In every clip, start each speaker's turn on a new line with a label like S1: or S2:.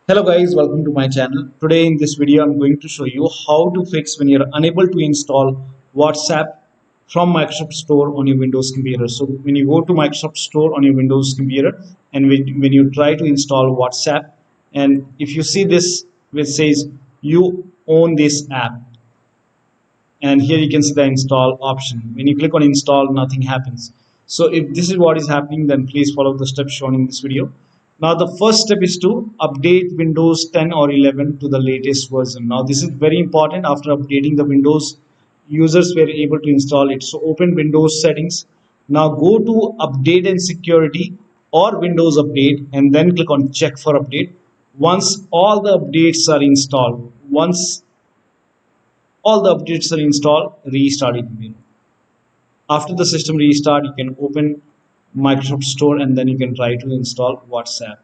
S1: Hello guys, welcome to my channel. Today in this video I'm going to show you how to fix when you're unable to install WhatsApp from Microsoft Store on your Windows computer. So when you go to Microsoft Store on your Windows computer and when you try to install WhatsApp, and if you see this which says you own this app, and here you can see the install option. When you click on install, nothing happens. So if this is what is happening, then please follow the steps shown in this video. Now the first step is to update Windows 10 or 11 to the latest version. Now this is very important. After updating the Windows, users were able to install it. So open Windows settings. Now go to update and security or Windows update, and then click on check for update. Once all the updates are installed, once all the updates are installed, restart it again. After the system restart, you can open Microsoft Store and then you can try to install WhatsApp.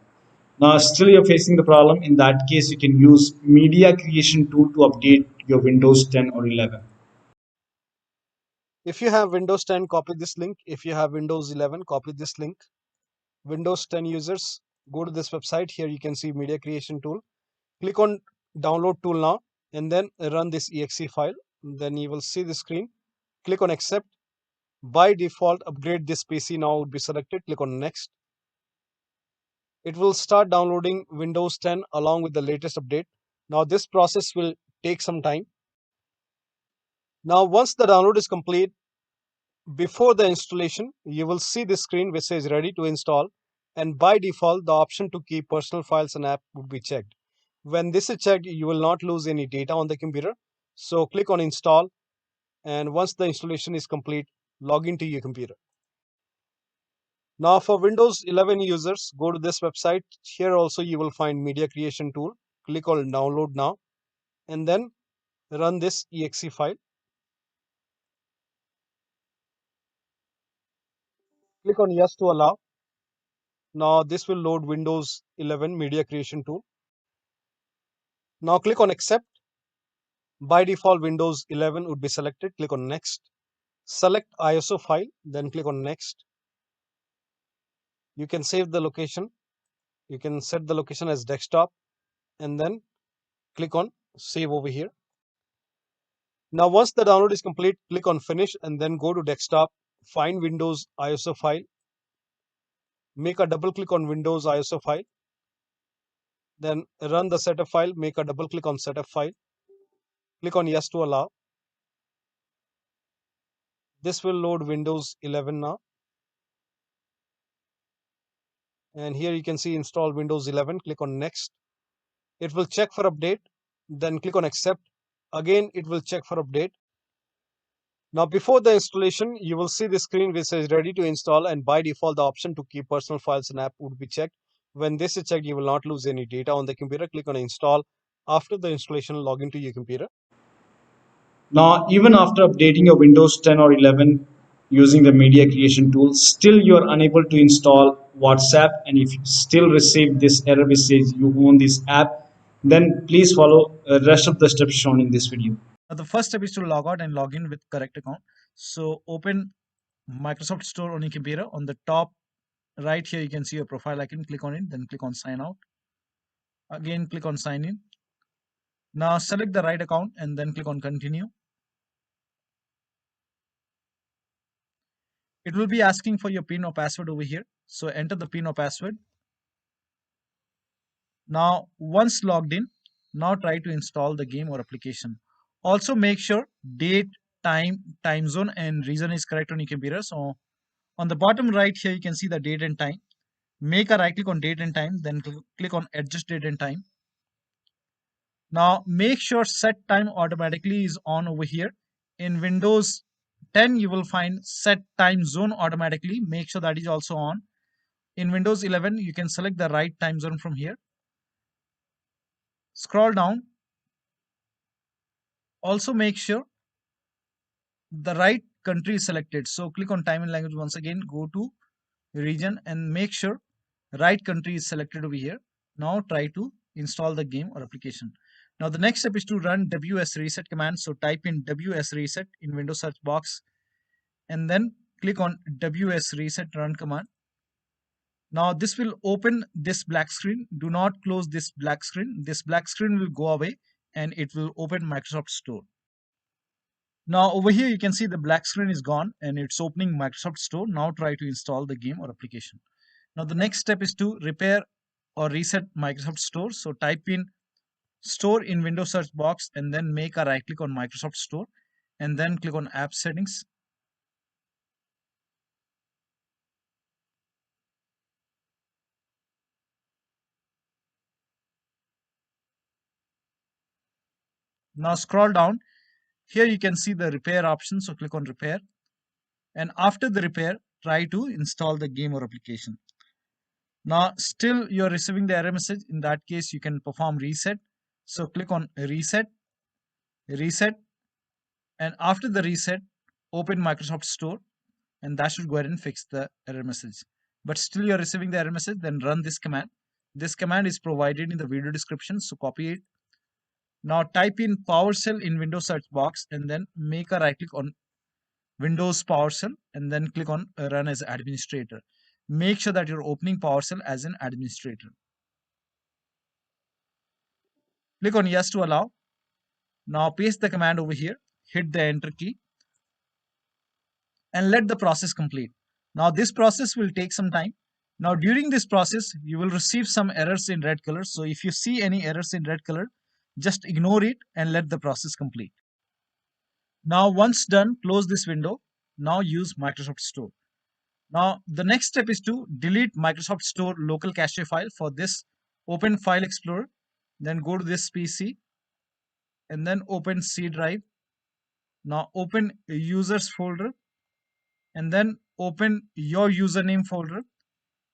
S1: Now still you're facing the problem. In that case, you can use media creation tool to update your Windows 10 or 11.
S2: If you have Windows 10, copy this link. If you have Windows 11, copy this link. Windows 10 users, go to this website. Here you can see media creation tool. Click on download tool now and then run this exe file. Then you will see the screen. Click on accept. By default, upgrade this PC now would be selected. Click on next. It will start downloading Windows 10 along with the latest update. Now this process will take some time. Now once the download is complete, before the installation, you will see this screen which says ready to install, and by default the option to keep personal files and app would be checked. When this is checked, you will not lose any data on the computer. So click on install, and once the installation is complete, log into your computer. Now for Windows 11 users, go to this website. Here also you will find media creation tool. Click on download now and then run this exe file. Click on yes to allow. Now this will load Windows 11 media creation tool. Now click on accept. By default, Windows 11 would be selected. Click on next. Select ISO file, then click on next. You can save the location. You can set the location as desktop and then click on save over here. Now once the download is complete, click on finish and then go to desktop. Find Windows ISO file. Make a double click on Windows ISO file. Then run the setup file. Make a double click on setup file. Click on yes to allow. This will load Windows 11 now. And here you can see install Windows 11. Click on next. It will check for update. Then click on accept. Again, it will check for update. Now before the installation, you will see the screen which says ready to install, and by default the option to keep personal files and app would be checked. When this is checked, you will not lose any data on the computer. Click on install. After the installation, log into your computer.
S1: Now, even after updating your Windows 10 or 11 using the media creation tool, still you are unable to install WhatsApp. And if you still receive this error which says you own this app, then please follow the rest of the steps shown in this video. The first step is to log out and log in with correct account. So open Microsoft Store on your computer. On the top right here, you can see your profile icon. Click on it, then click on sign out. Again, click on sign in. Now select the right account and then click on continue. It will be asking for your PIN or password over here. So enter the PIN or password. Now, once logged in, now try to install the game or application. Also make sure date, time zone and region is correct on your computer. So on the bottom right here, you can see the date and time. Make a right click on date and time, then click on adjust date and time. Now make sure set time automatically is on over here. In Windows 10, you will find set time zone automatically. Make sure that is also on. In Windows 11, you can select the right time zone from here. Scroll down. Also make sure the right country is selected. So click on time and language once again, go to region and make sure right country is selected over here. Now try to install the game or application. Now the next step is to run WSRESET command. So type in WSRESET in Windows search box and then click on WSRESET run command. Now this will open this black screen. Do not close this black screen. This black screen will go away and it will open Microsoft Store. Now over here you can see the black screen is gone and it's opening Microsoft Store. Now try to install the game or application. Now the next step is to repair or reset Microsoft Store. So type in Store in Windows search box and then make a right click on Microsoft Store and then click on App Settings. Now scroll down. Here you can see the repair option. So click on repair. And after the repair, try to install the game or application. Now still you're receiving the error message. In that case, you can perform reset. So click on reset, reset. And after the reset, open Microsoft Store and that should go ahead and fix the error message. But still you're receiving the error message, then run this command. This command is provided in the video description, so copy it. Now type in PowerShell in Windows search box and then make a right click on Windows PowerShell and then click on Run as Administrator. Make sure that you're opening PowerShell as an administrator. Click on Yes to allow. Now paste the command over here, hit the Enter key and let the process complete. Now this process will take some time. Now during this process, you will receive some errors in red color. So if you see any errors in red color, just ignore it and let the process complete. Now once done, close this window. Now use Microsoft Store. Now the next step is to delete Microsoft Store local cache file. For this, open File Explorer, then go to this PC and then open C drive. Now open users folder and then open your username folder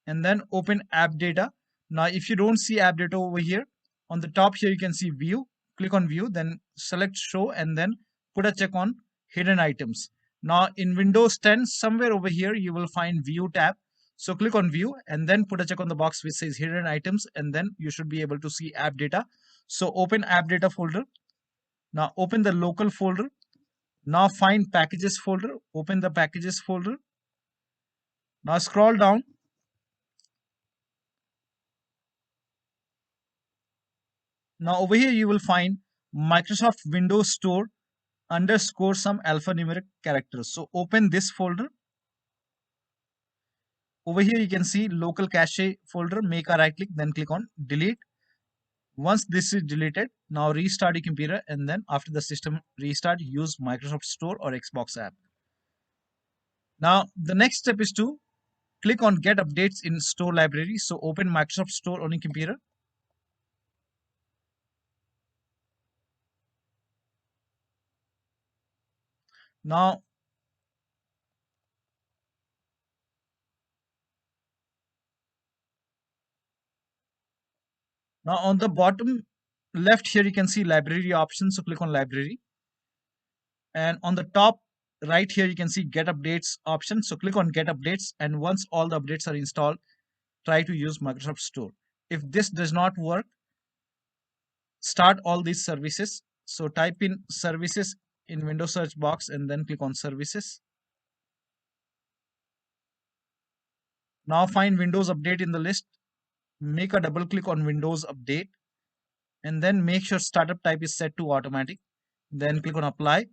S1: and then open AppData. Now if you don't see AppData over here, on the top here you can see view. Click on view, then select show and then put a check on hidden items. Now in Windows 10, somewhere over here you will find view tab. So click on view and then put a check on the box which says hidden items and then you should be able to see AppData. So open AppData folder. Now open the local folder. Now find packages folder. Open the packages folder. Now scroll down. Now over here you will find Microsoft Windows Store underscore some alphanumeric characters. So open this folder. Over here you can see local cache folder. Make a right click, then click on delete. Once this is deleted, now restart your computer and then after the system restart, use Microsoft Store or Xbox app. Now the next step is to click on Get Updates in Store Library. So open Microsoft Store on your computer. Now on the bottom left here you can see library options. So click on library. And on the top right here you can see Get Updates option. So click on Get Updates and once all the updates are installed, try to use Microsoft Store. If this does not work, start all these services. So type in services in Windows search box and then click on services. Now find Windows Update in the list. Make a double click on Windows Update and then make sure startup type is set to automatic. Then click on apply.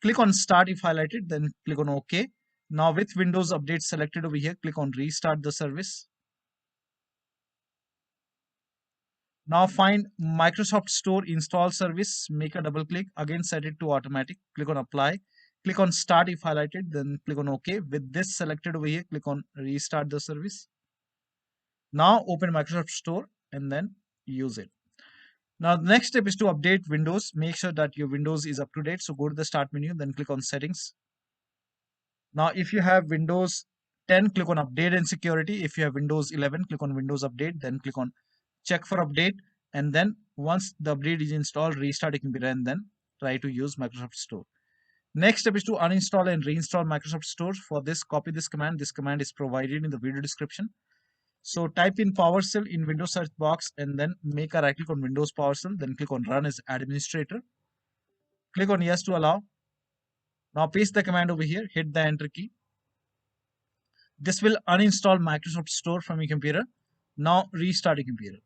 S1: Click on start if highlighted, then click on OK. Now with Windows Update selected over here, click on restart the service. Now find Microsoft Store install service, make a double click, again set it to automatic, click on apply, click on start if highlighted, then click on OK. With this selected over here, click on restart the service. Now open Microsoft Store and then use it. Now the next step is to update Windows. Make sure that your Windows is up to date. So go to the start menu, then click on settings. Now if you have Windows 10, click on update and security. If you have Windows 11, click on Windows update, then click on check for update. And then once the update is installed, restart your computer and then try to use Microsoft Store. Next step is to uninstall and reinstall Microsoft Store. For this, copy this command. This command is provided in the video description. So type in PowerShell in Windows search box and then make a right click on Windows PowerShell, then click on Run as Administrator. Click on Yes to allow. Now paste the command over here, hit the Enter key. This will uninstall Microsoft Store from your computer. Now restart your computer.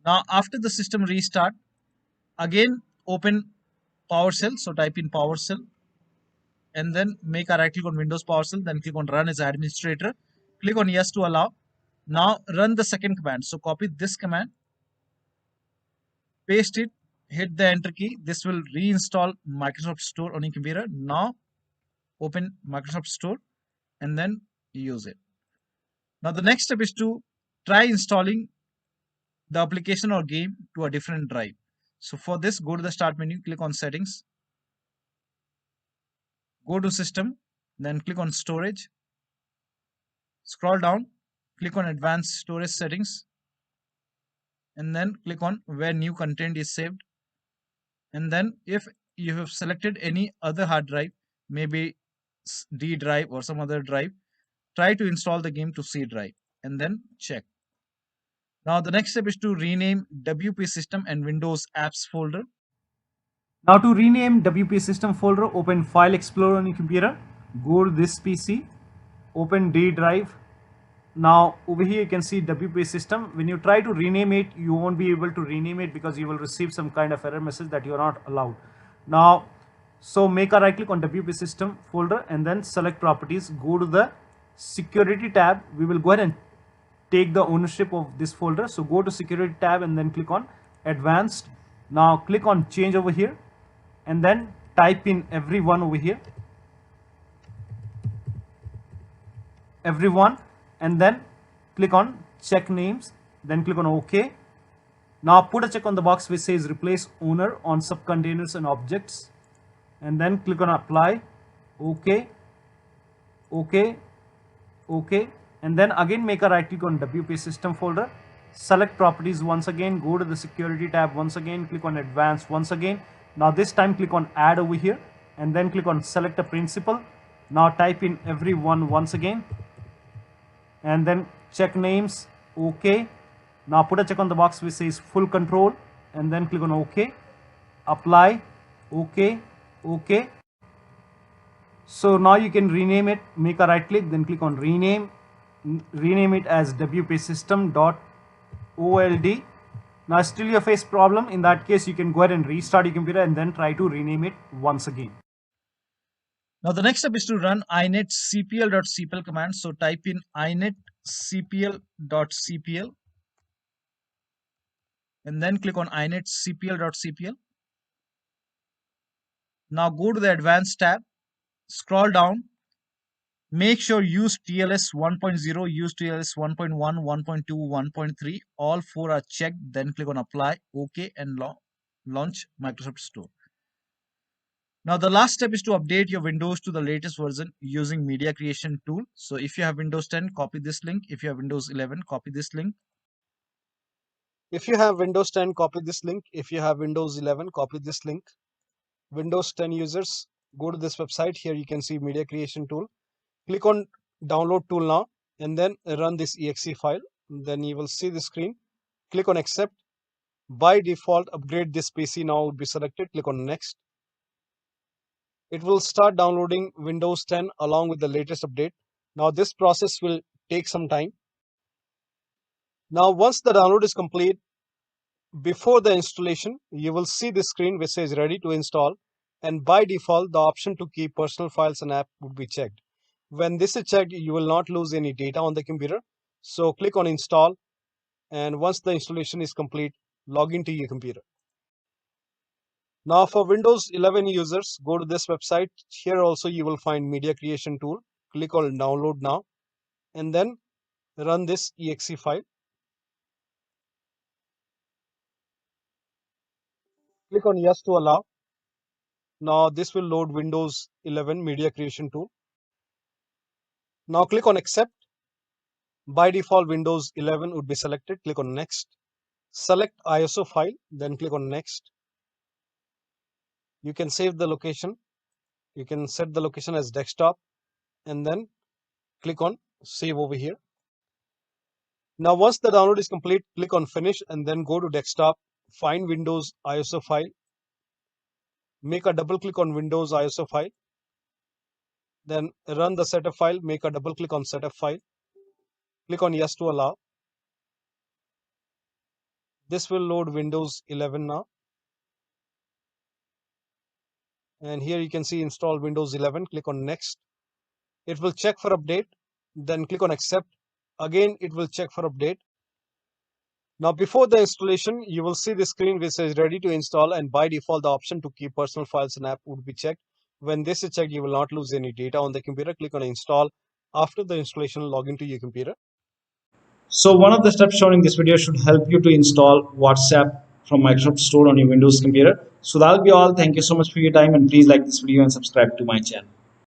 S1: Now after the system restart, again open PowerShell. So type in PowerShell and then make a right click on Windows PowerShell, then click on Run as administrator. Click on Yes to allow. Now run the second command. So copy this command, paste it, hit the enter key. This will reinstall Microsoft Store on your computer. Now open Microsoft Store and then use it. Now the next step is to try installing the application or game to a different drive. So for this, go to the start menu, click on settings, go to system, then click on storage, scroll down, click on advanced storage settings, and then click on where new content is saved. And then if you have selected any other hard drive, maybe D drive or some other drive, try to install the game to C drive and then check. Now the next step is to rename WP system and Windows apps folder. Now to rename WP system folder, open File Explorer on your computer, go to this PC, open D drive. Now over here you can see WP system. When you try to rename it, you won't be able to rename it because you will receive some kind of error message that you are not allowed. Now, so make a right click on WP system folder and then select properties, go to the security tab. We will go ahead and take the ownership of this folder. So go to security tab and then click on advanced. Now click on change over here and then type in everyone over here, everyone, and then click on check names, then click on OK. Now put a check on the box which says replace owner on subcontainers and objects, and then click on apply, OK, OK, OK, and then again make a right click on WP system folder, select properties once again, go to the security tab once again, click on advanced once again. Now this time click on add over here and then click on select a principal. Now type in everyone once again and then check names, OK. Now put a check on the box which says full control and then click on OK, apply, OK, OK. So now you can rename it, make a right click, then click on rename it as WP system.old. Now still you face problem. In that case, you can go ahead and restart your computer and then try to rename it once again. Now the next step is to run inetcpl.cpl command. So type in inetcpl.cpl and then click on inetcpl.cpl. Now go to the advanced tab, scroll down, make sure use TLS 1.0, use TLS 1.1, 1.2, 1.3, all four are checked, then click on apply, OK, and launch Microsoft Store. Now the last step is to update your Windows to the latest version using media creation tool. So if you have Windows 10, copy this link. If you have Windows 11, copy this link.
S2: If you have Windows 10, copy this link. If you have Windows 11, copy this link. Windows 10 users, go to this website. Here you can see media creation tool. Click on download tool now and then run this exe file. Then you will see the screen. Click on accept. By default, upgrade this PC now would be selected. Click on next. It will start downloading Windows 10 along with the latest update. Now this process will take some time. Now once the download is complete, before the installation, you will see the screen which says ready to install, and by default the option to keep personal files and app would be checked. When this is checked, you will not lose any data on the computer. So click on install, and once the installation is complete, log into your computer. Now for Windows 11 users, go to this website. Here also you will find media creation tool. Click on download now and then run this exe file. Click on yes to allow. Now this will load Windows 11 media creation tool. Now click on accept. By default Windows 11 would be selected. Click on next. Select ISO file, then click on next. You can save the location. You can set the location as desktop and then click on save over here. Now once the download is complete, click on finish and then go to desktop, find Windows ISO file, make a double click on Windows ISO file, Then run the setup file, make a double click on setup file. Click on yes to allow. This will load Windows 11 now. And here you can see install Windows 11. Click on next. It will check for update. Then click on accept. Again, it will check for update. Now, before the installation, you will see the screen which says ready to install, and by default, the option to keep personal files and app would be checked. When this is checked, you will not lose any data on the computer. Click on install. After the installation, log into your computer.
S1: So one of the steps shown in this video should help you to install WhatsApp from Microsoft Store on your Windows computer. So that'll be all. Thank you so much for your time, and please like this video and subscribe to my channel.